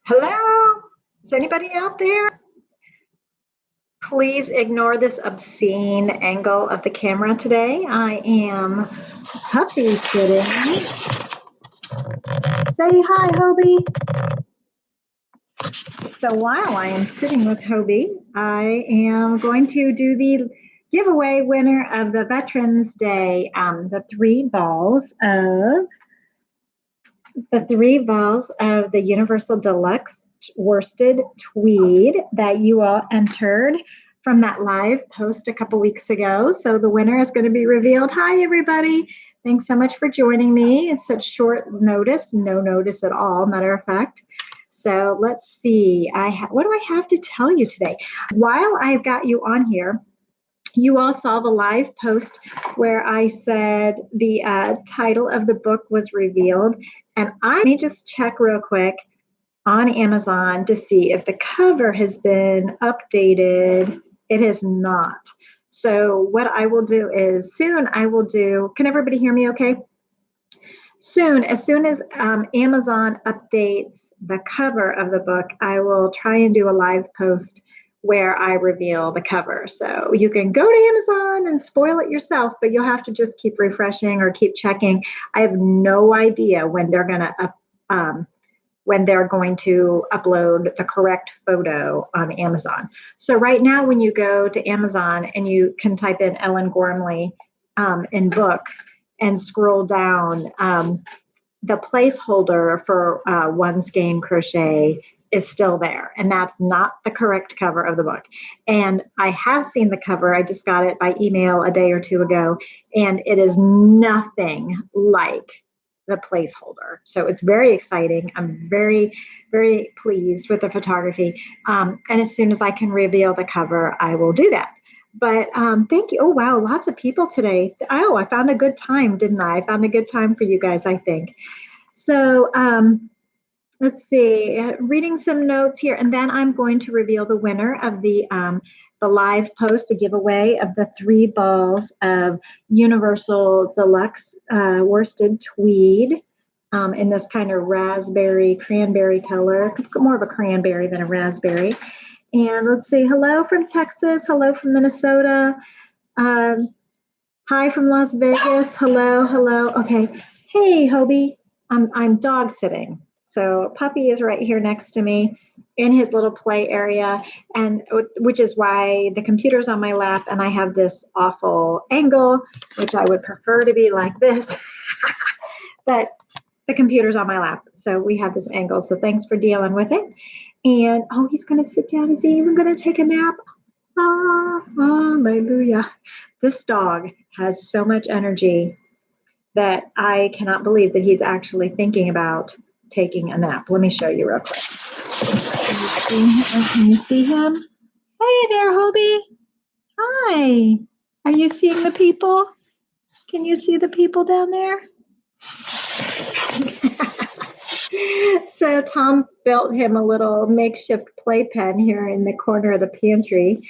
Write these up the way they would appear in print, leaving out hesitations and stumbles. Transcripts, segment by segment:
Hello? Is anybody out there? Please ignore this obscene angle of the camera today. I am puppy sitting. Say hi, Hobie. So while I am sitting with Hobie, I am going to do the giveaway winner of the Veterans Day, the three balls of the Universal Deluxe worsted tweed that you all entered from that live post a couple weeks ago. So the winner is going to be revealed. Hi, everybody. Thanks so much for joining me. It's such short notice, no notice at all, matter of fact. So let's see. What do I have to tell you today? While I've got you on here, you all saw the live post where I said the title of the book was revealed. And let me just check real quick on Amazon to see if the cover has been updated. It has not. So what I will do is soon I will do, can everybody hear me okay? As soon as Amazon updates the cover of the book, I will try and do a live post where I reveal the cover. So you can go to Amazon and spoil it yourself, but you'll have to just keep refreshing or keep checking. I have no idea when they're going to upload the correct photo on Amazon. So right now, when you go to Amazon and you can type in Ellen Gormley in books and scroll down, the placeholder for One Skein Crochet is still there, and that's not the correct cover of the book. And I have seen the cover. I just got it by email a day or two ago, and it is nothing like the placeholder. So it's very exciting. I'm very, very pleased with the photography. And as soon as I can reveal the cover, I will do that. But thank you. Oh, wow. Lots of people today. Oh, I found a good time, didn't I? I found a good time for you guys, I think. So let's see, reading some notes here, and then I'm going to reveal the winner of the live post, the giveaway of the three balls of Universal Deluxe worsted tweed in this kind of raspberry, cranberry color, more of a cranberry than a raspberry. And let's see, hello from Texas, hello from Minnesota, hi from Las Vegas, hello. Okay, hey, Hobie, I'm dog sitting. So Puppy is right here next to me in his little play area, and which is why the computer's on my lap and I have this awful angle, which I would prefer to be like this, but the computer's on my lap. So we have this angle. So thanks for dealing with it. And oh, he's going to sit down. Is he even going to take a nap? Ah, hallelujah. This dog has so much energy that I cannot believe that he's actually thinking about taking a nap. Let me show you real quick. Can you see him? Hey there, Hobie. Hi. Are you seeing the people? Can you see the people down there? So Tom built him a little makeshift playpen here in the corner of the pantry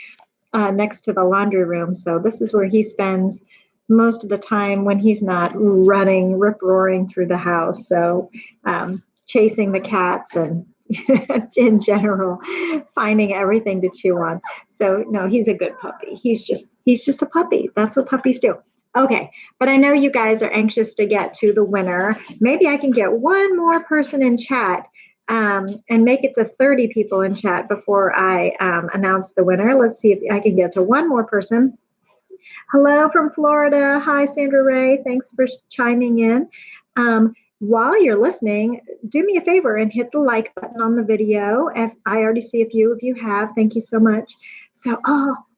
next to the laundry room. So this is where he spends most of the time when he's not running, rip-roaring through the house. So chasing the cats and in general, finding everything to chew on. So no, he's a good puppy. He's just a puppy. That's what puppies do. Okay, but I know you guys are anxious to get to the winner. Maybe I can get one more person in chat and make it to 30 people in chat before I announce the winner. Let's see if I can get to one more person. Hello from Florida. Hi, Sandra Ray. Thanks for chiming in. While you're listening, do me a favor and hit the like button on the video. If I already see a few of you have. Thank you so much. So,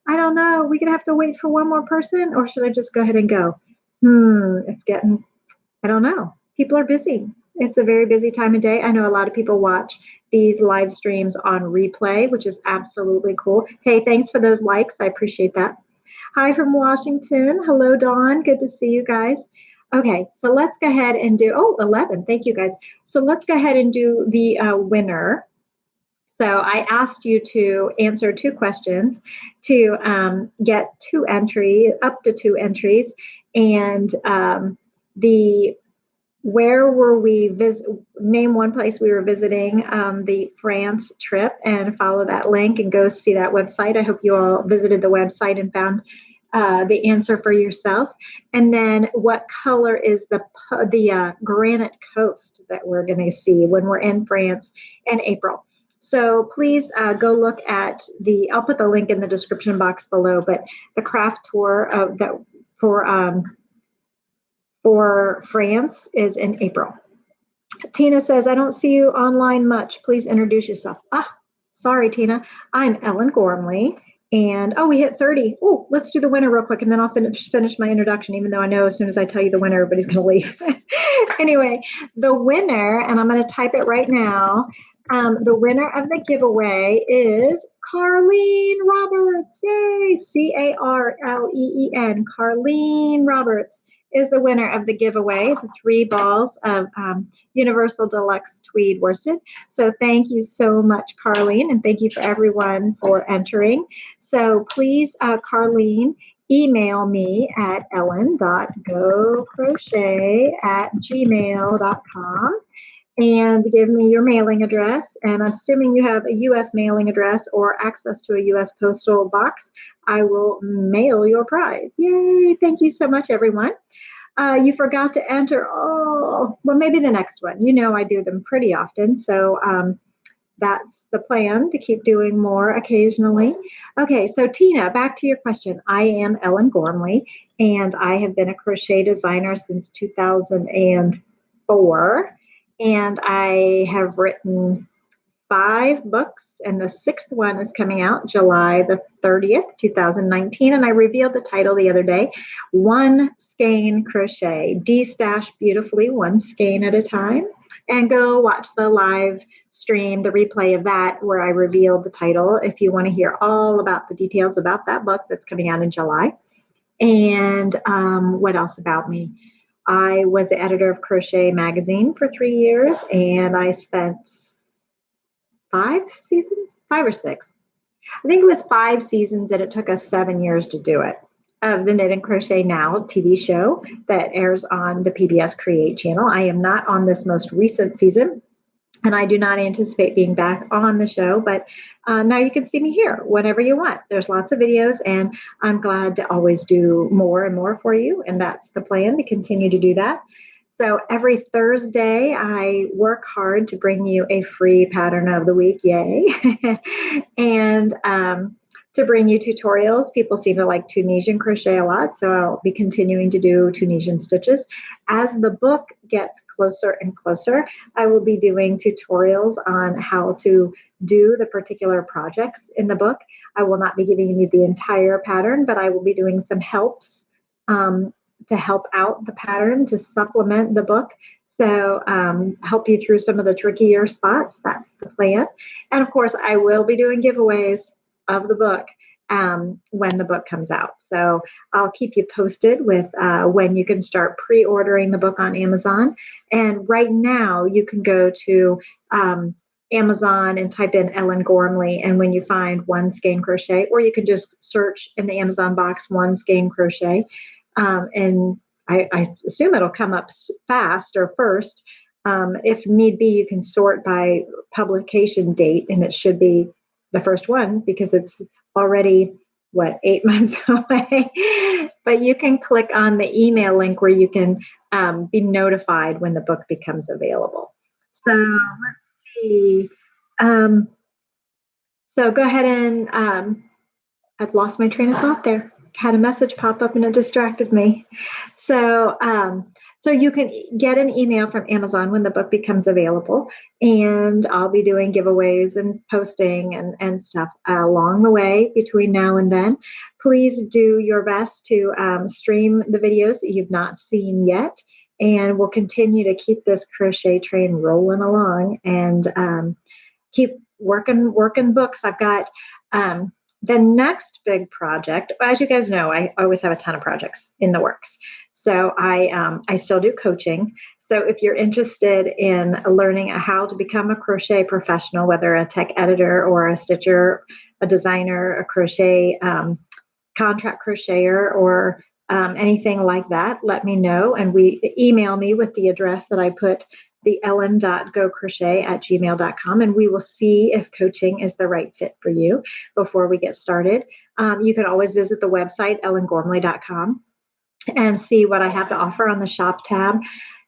I don't know. We're going to have to wait for one more person, or should I just go ahead and go? I don't know. People are busy. It's a very busy time of day. I know a lot of people watch these live streams on replay, which is absolutely cool. Hey, thanks for those likes. I appreciate that. Hi from Washington. Hello, Dawn. Good to see you guys. Okay, so let's go ahead and do, 11. Thank you, guys. So let's go ahead and do the winner. So I asked you to answer 2 questions to get up to two entries. And the where were we name one place we were visiting the France trip and follow that link and go see that website. I hope you all visited the website and found the answer for yourself. And then what color is the granite coast that we're going to see when we're in France in April. So please go look at I'll put the link in the description box below, but the craft tour of that for France is in April. Tina says, I don't see you online much. Please introduce yourself. Sorry, Tina. I'm Ellen Gormley. And we hit 30. Oh, let's do the winner real quick, and then I'll finish my introduction, even though I know as soon as I tell you the winner, everybody's going to leave. Anyway, the winner, and I'm going to type it right now. The winner of the giveaway is Carleen Roberts. Yay! Carleen. Carleen Roberts is the winner of the giveaway, the 3 balls of Universal Deluxe Tweed Worsted. So thank you so much, Carleen, and thank you for everyone for entering. So please, Carleen, email me at ellen.gocrochet@gmail.com and give me your mailing address. And I'm assuming you have a U.S. mailing address or access to a U.S. postal box. I will mail your prize. Yay! Thank you so much, everyone. You forgot to enter. Oh, well, maybe the next one. You know I do them pretty often, so that's the plan, to keep doing more occasionally. Okay, so Tina, back to your question. I am Ellen Gormley, and I have been a crochet designer since 2004. And I have written 5 books, and the 6th one is coming out July the 30th, 2019. And I revealed the title the other day, One Skein Crochet, de-stash beautifully, one skein at a time. And go watch the live stream, the replay of that, where I revealed the title, if you want to hear all about the details about that book that's coming out in July. And what else about me? I was the editor of Crochet Magazine for 3 years, and I spent 5 seasons, 5 or 6. I think it was 5 seasons, and it took us 7 years to do it, of the Knit and Crochet Now TV show that airs on the PBS Create channel. I am not on this most recent season, and I do not anticipate being back on the show, but now you can see me here whenever you want. There's lots of videos, and I'm glad to always do more and more for you, and that's the plan, to continue to do that. So every Thursday, I work hard to bring you a free pattern of the week, yay, and to bring you tutorials. People seem to like Tunisian crochet a lot, so I'll be continuing to do Tunisian stitches. As the book gets closer and closer, I will be doing tutorials on how to do the particular projects in the book. I will not be giving you the entire pattern, but I will be doing some helps to help out the pattern, to supplement the book. So help you through some of the trickier spots. That's the plan. And of course, I will be doing giveaways of the book when the book comes out. So I'll keep you posted with when you can start pre-ordering the book on Amazon. And right now you can go to Amazon and type in Ellen Gormley, and when you find One Skein Crochet, or you can just search in the Amazon box One Skein Crochet, and I assume it'll come up fast or first. If need be, you can sort by publication date, and it should be the first one because it's already, 8 months away. But you can click on the email link where you can be notified when the book becomes available. So let's see. So go ahead and I've lost my train of thought there. Had a message pop up and it distracted me. So you can get an email from Amazon when the book becomes available, and I'll be doing giveaways and posting and stuff along the way between now and then. Please do your best to stream the videos that you've not seen yet, and we'll continue to keep this crochet train rolling along and keep working books. I've got the next big project. As you guys know, I always have a ton of projects in the works. So I still do coaching. So if you're interested in learning how to become a crochet professional, whether a tech editor or a stitcher, a designer, a crochet contract crocheter, or anything like that, let me know. And email me with the address that I put, the ellen.gocrochet@gmail.com, and we will see if coaching is the right fit for you before we get started. You can always visit the website, ellengormley.com, and see what I have to offer on the shop tab.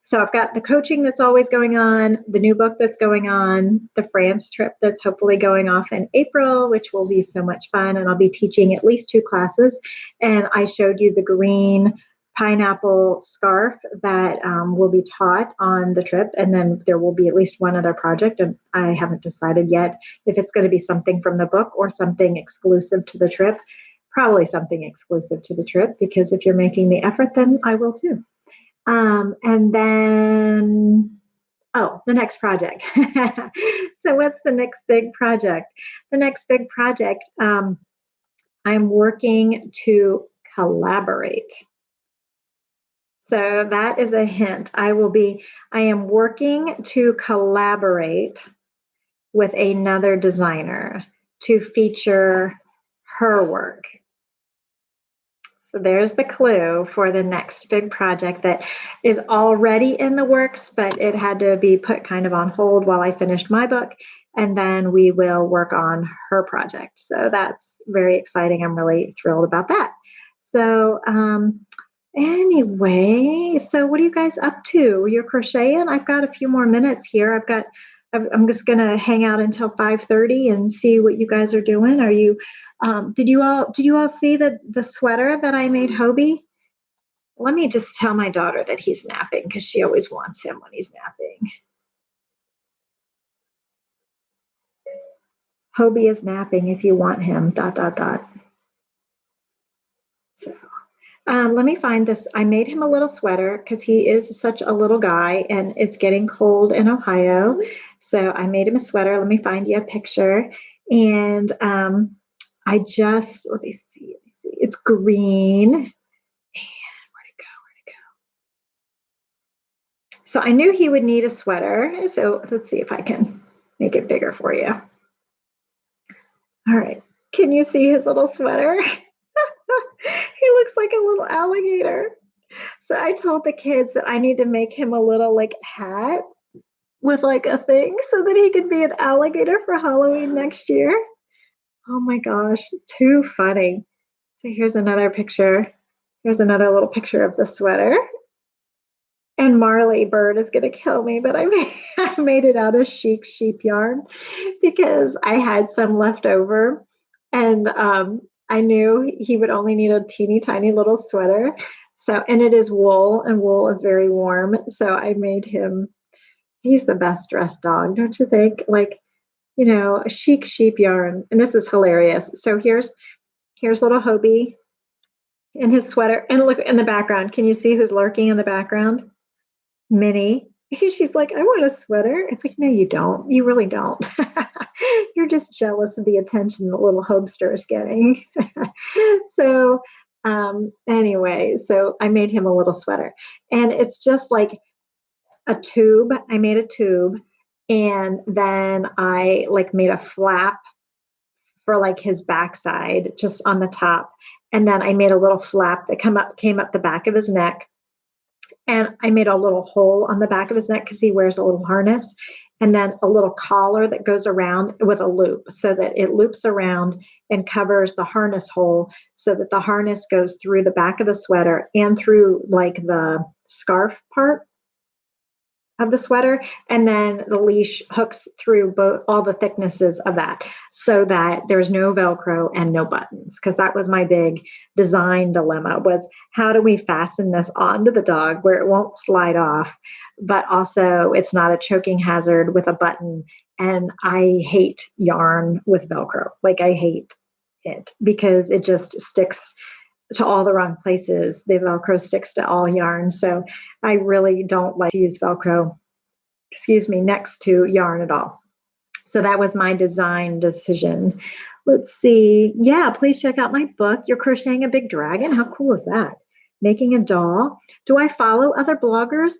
So I've got the coaching that's always going on, the new book that's going on, the France trip that's hopefully going off in April, which will be so much fun. And I'll be teaching at least 2 classes. And I showed you the green pineapple scarf that will be taught on the trip. And then there will be at least one other project. And I haven't decided yet if it's going to be something from the book or something exclusive to the trip. Probably something exclusive to the trip, because if you're making the effort, then I will too. And then, the next project. So what's the next big project? The next big project, I'm working to collaborate. So that is a hint. I am working to collaborate with another designer to feature her work. So there's the clue for the next big project that is already in the works, but it had to be put kind of on hold while I finished my book, and then we will work on her project. So that's very exciting. I'm really thrilled about that. So anyway, so what are you guys up to? You're crocheting? I've got a few more minutes here. I'm just going to hang out until 5:30 and see what you guys are doing. Are you did you all see the sweater that I made Hobie? Let me just tell my daughter that he's napping, because she always wants him when he's napping. Hobie is napping if you want him, ... So let me find this. I made him a little sweater because he is such a little guy and it's getting cold in Ohio. So I made him a sweater. Let me find you a picture. And let me see. It's green. And where'd it go? So I knew he would need a sweater. So let's see if I can make it bigger for you. All right. Can you see his little sweater? He looks like a little alligator. So I told the kids that I need to make him a little hat with a thing so that he could be an alligator for Halloween next year. Oh my gosh, too funny. So here's another picture. Here's another little picture of the sweater. And Marley Bird is going to kill me, but I made it out of chic sheep yarn because I had some left over, and I knew he would only need a teeny tiny little sweater. So, and it is wool, and wool is very warm. So I made him, he's the best dressed dog, don't you think? A chic sheep yarn. And this is hilarious. So here's little Hobie in his sweater. And look in the background. Can you see who's lurking in the background? Minnie. She's like, I want a sweater. It's like, no, you don't. You really don't. You're just jealous of the attention the little Hobster is getting. So anyway, so I made him a little sweater. And it's just like a tube. I made a tube. And then I made a flap for his backside just on the top. And then I made a little flap that came up the back of his neck. And I made a little hole on the back of his neck because he wears a little harness, and then a little collar that goes around with a loop so that it loops around and covers the harness hole so that the harness goes through the back of the sweater and through the scarf part of the sweater, and then the leash hooks through all the thicknesses of that so that there's no Velcro and no buttons, because that was my big design dilemma, was how do we fasten this onto the dog where it won't slide off, but also it's not a choking hazard with a button. And I hate yarn with Velcro. I hate it because it just sticks to all the wrong places. The Velcro sticks to all yarn. So I really don't like to use Velcro, next to yarn at all. So that was my design decision. Let's see. Yeah, please check out my book. You're crocheting a big dragon. How cool is that? Making a doll. Do I follow other bloggers?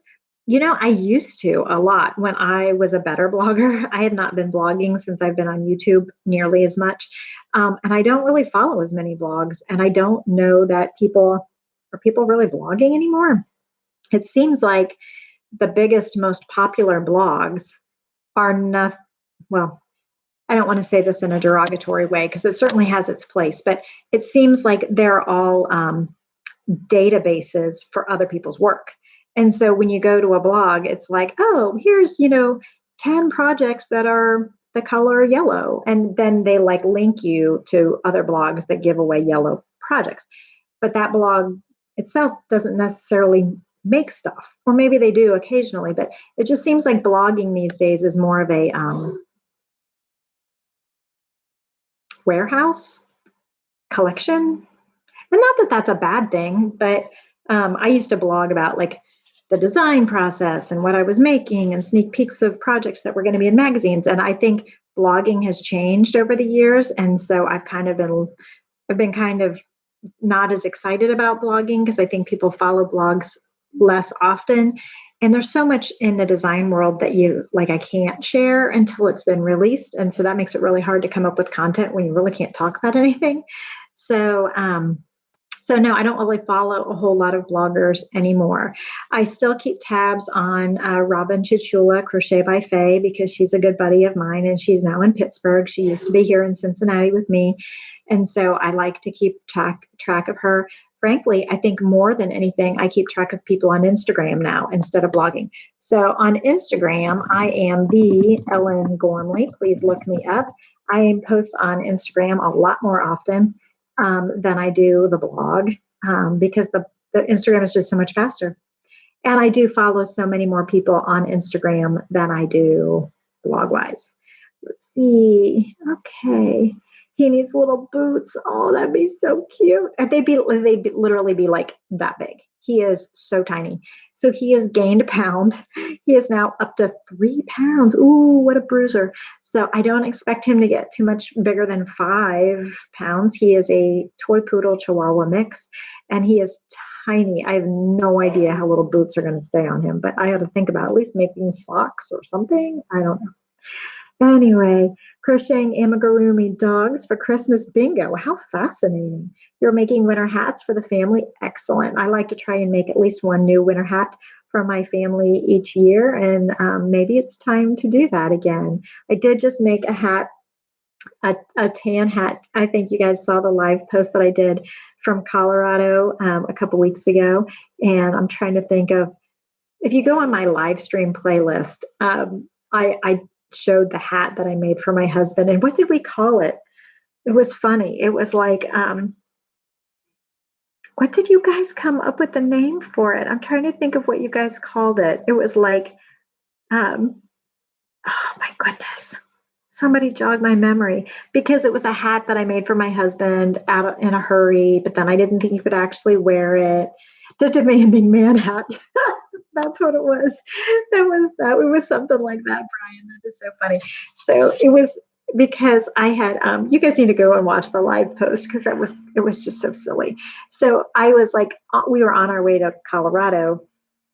I used to a lot when I was a better blogger. I had not been blogging since I've been on YouTube nearly as much. And I don't really follow as many blogs. And I don't know that people are people really blogging anymore? It seems like the biggest, most popular blogs are not, well, I don't want to say this in a derogatory way because it certainly has its place, but it seems like they're all databases for other people's work. And so when you go to a blog, it's like, oh, here's, 10 projects that are the color yellow. And then they like link you to other blogs that give away yellow projects. But that blog itself doesn't necessarily make stuff, or maybe they do occasionally, but it just seems like blogging these days is more of a warehouse collection. And not that that's a bad thing, but I used to blog about like the design process and what I was making and sneak peeks of projects that were going to be in magazines. And I think blogging has changed over the years. And so I've been kind of not as excited about blogging because I think people follow blogs less often. And there's so much in the design world that I can't share until it's been released. And so that makes it really hard to come up with content when you really can't talk about anything. So no, I don't really follow a whole lot of bloggers anymore. I still keep tabs on Robin Chichula, Crochet by Faye, because she's a good buddy of mine and she's now in Pittsburgh. She used to be here in Cincinnati with me. And so I like to keep track of her. Frankly, I think more than anything, I keep track of people on Instagram now instead of blogging. So on Instagram, I am the Ellen Gormley. Please look me up. I post on Instagram a lot more often than I do the blog because the Instagram is just so much faster. And I do follow so many more people on Instagram than I do blog-wise. Let's see. Okay. He needs little boots. Oh, that'd be so cute. And they'd literally be like that big. He is so tiny. So he has gained a pound. He is now up to 3 pounds. Ooh, what a bruiser. So I don't expect him to get too much bigger than 5 pounds. He is a toy poodle chihuahua mix, and he is tiny. I have no idea how little boots are going to stay on him, but I had to think about at least making socks or something. I don't know. Anyway, crocheting amigurumi dogs for Christmas bingo. How fascinating. You're making winter hats for the family. Excellent. I like to try and make at least one new winter hat for my family each year, and maybe it's time to do that again. I did just make a hat, a tan hat. I think you guys saw the live post that I did from Colorado a couple weeks ago, and I'm trying to think of, if you go on my live stream playlist, I showed the hat that I made for my husband. And what did we call it? It was funny. It was like, what did you guys come up with the name for it? I'm trying to think of what you guys called it. It was like, oh my goodness. Somebody jogged my memory, because it was a hat that I made for my husband out in a hurry, but then I didn't think he could actually wear it. The demanding man hat. That's what it was. That. It was something like that, Brian. That is so funny. So it was because I had, you guys need to go and watch the live post because it was just so silly. So I was like, we were on our way to Colorado,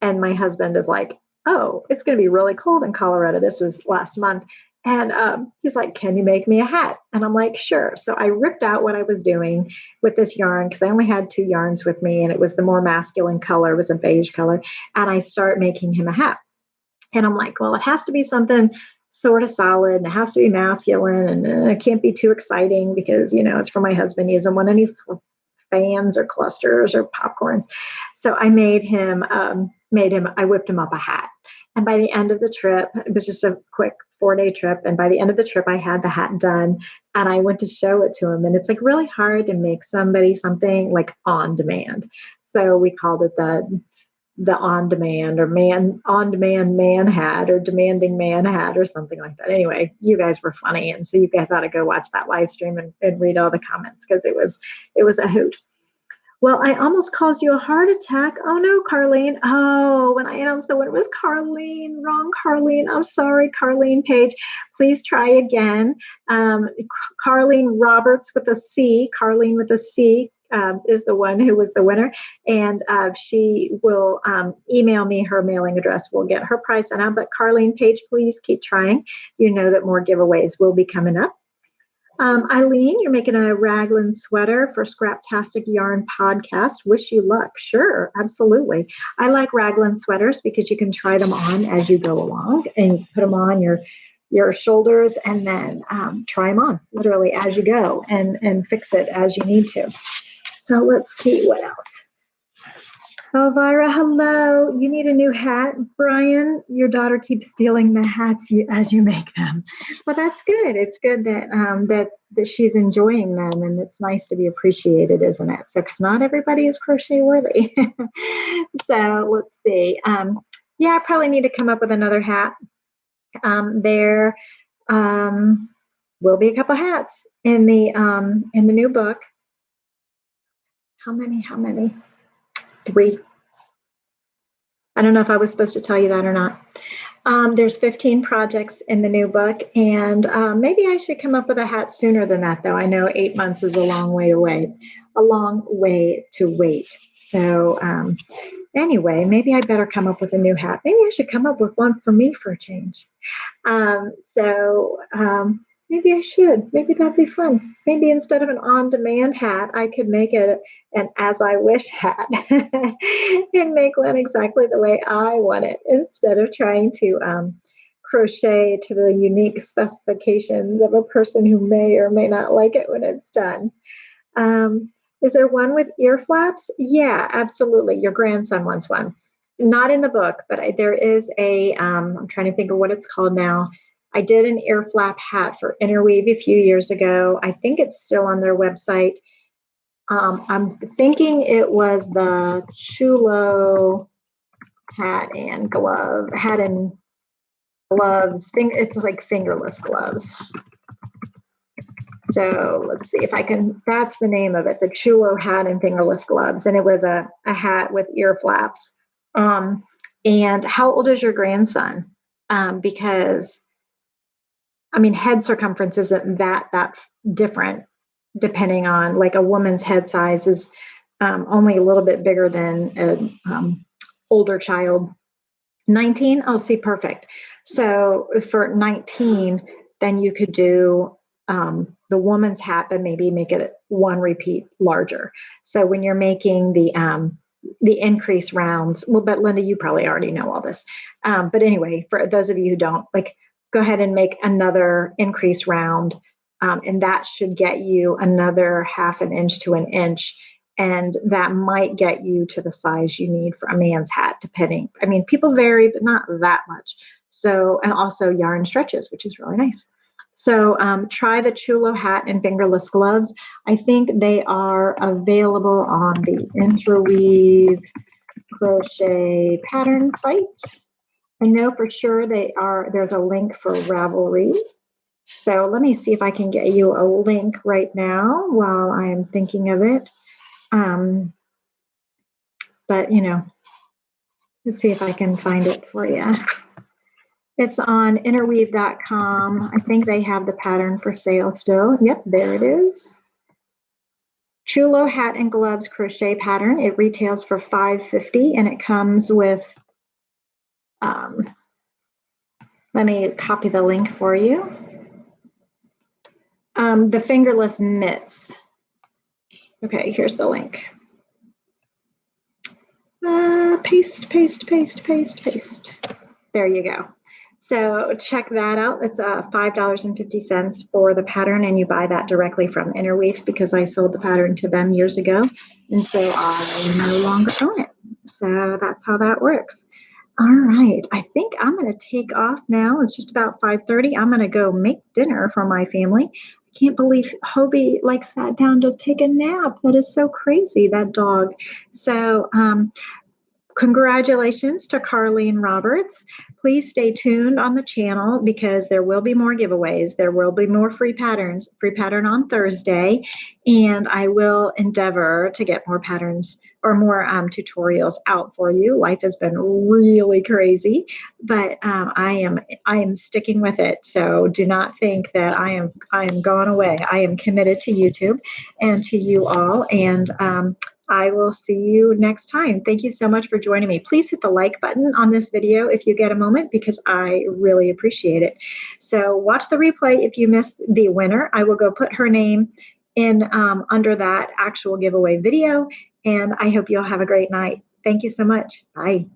and my husband is like, oh, it's going to be really cold in Colorado. This was last month. And he's like, can you make me a hat? And I'm like, sure. So I ripped out what I was doing with this yarn, because I only had 2 yarns with me, and it was the more masculine color. It was a beige color. And I start making him a hat. And I'm like, well, it has to be something sort of solid, and it has to be masculine, and it can't be too exciting because, it's for my husband. He doesn't want any fans or clusters or popcorn. So I I whipped him up a hat. And by the end of the trip, it was just a quick 4-day trip. And by the end of the trip, I had the hat done, and I went to show it to him. And it's like really hard to make somebody something like on demand. So we called it the on demand or on demand man hat, or demanding man hat, or something like that. Anyway, you guys were funny. And so you guys ought to go watch that live stream and read all the comments, because it was a hoot. Well, I almost caused you a heart attack. Oh no, Carleen. Oh, when I announced the winner, it was Carleen. Wrong Carleen. I'm sorry, Carleen Page. Please try again. Carleen Roberts with a C. Carleen with a C is the one who was the winner. And she will email me her mailing address. We'll get her prize sent out. But Carleen Page, please keep trying. You know that more giveaways will be coming up. Eileen, you're making a raglan sweater for Scraptastic Yarn podcast. Wish you luck. Sure, absolutely. I like raglan sweaters because you can try them on as you go along and put them on your shoulders and then try them on literally as you go and fix it as you need to. So let's see what else. Elvira, hello. You need a new hat. Brian, your daughter keeps stealing the hats as you make them. Well, that's good. It's good that she's enjoying them, and it's nice to be appreciated, isn't it? So, because not everybody is crochet worthy. So let's see. Yeah, I probably need to come up with another hat. There will be a couple hats in the new book. How many? 3. I don't know if I was supposed to tell you that or not. There's 15 projects in the new book, and maybe I should come up with a hat sooner than that, though. I know 8 months is a long way to wait. So anyway, maybe I better come up with a new hat. Maybe I should come up with one for me for a change. Maybe I should. Maybe that'd be fun. Maybe instead of an on-demand hat, I could make it an as-I-wish hat and make one exactly the way I want it instead of trying to crochet to the unique specifications of a person who may or may not like it when it's done. Is there one with ear flaps? Yeah, absolutely. Your grandson wants one. Not in the book, but there is I'm trying to think of what it's called now. I did an ear flap hat for Interweave a few years ago. I think it's still on their website. I'm thinking it was the Chulo hat and gloves. It's like fingerless gloves. So let's see if I can, that's the name of it, the Chulo hat and fingerless gloves. And it was a hat with ear flaps. And how old is your grandson? Because I mean, head circumference isn't that different, depending on, like, a woman's head size is only a little bit bigger than an older child. 19? Oh, see, perfect. So for 19, then you could do the woman's hat, but maybe make it one repeat larger. So when you're making the increase rounds, well, but Linda, you probably already know all this. But anyway, for those of you who don't, like, go ahead and make another increase round, and that should get you another 1/2 inch to 1 inch, and that might get you to the size you need for a man's hat, depending. I mean, people vary, but not that much. So, and also yarn stretches, which is really nice. So try the Chulo hat and fingerless gloves. I think they are available on the Interweave crochet pattern site. I know for sure there's a link for Ravelry. So let me see if I can get you a link right now while I am thinking of it. But, let's see if I can find it for you. It's on interweave.com. I think they have the pattern for sale still. Yep, there it is. Chulo hat and gloves crochet pattern. It retails for $5.50 and it comes with let me copy the link for you. The fingerless mitts. Okay, here's the link. Paste. There you go. So check that out. It's $5.50 for the pattern, and you buy that directly from Interweave because I sold the pattern to them years ago, and so I no longer own it. So that's how that works. All right, I think I'm going to take off now. It's just about 5:30. I'm going to go make dinner for my family. I can't believe Hobie sat down to take a nap. That is so crazy, that dog. So congratulations to Carleen Roberts. Please stay tuned on the channel because there will be more giveaways. There will be more free patterns, free pattern on Thursday, and I will endeavor to get more patterns or more tutorials out for you. Life has been really crazy, but I am sticking with it. So do not think that I am gone away. I am committed to YouTube and to you all, and I will see you next time. Thank you so much for joining me. Please hit the like button on this video if you get a moment, because I really appreciate it. So watch the replay if you missed the winner. I will go put her name in under that actual giveaway video, and I hope you'll have a great night. Thank you so much. Bye.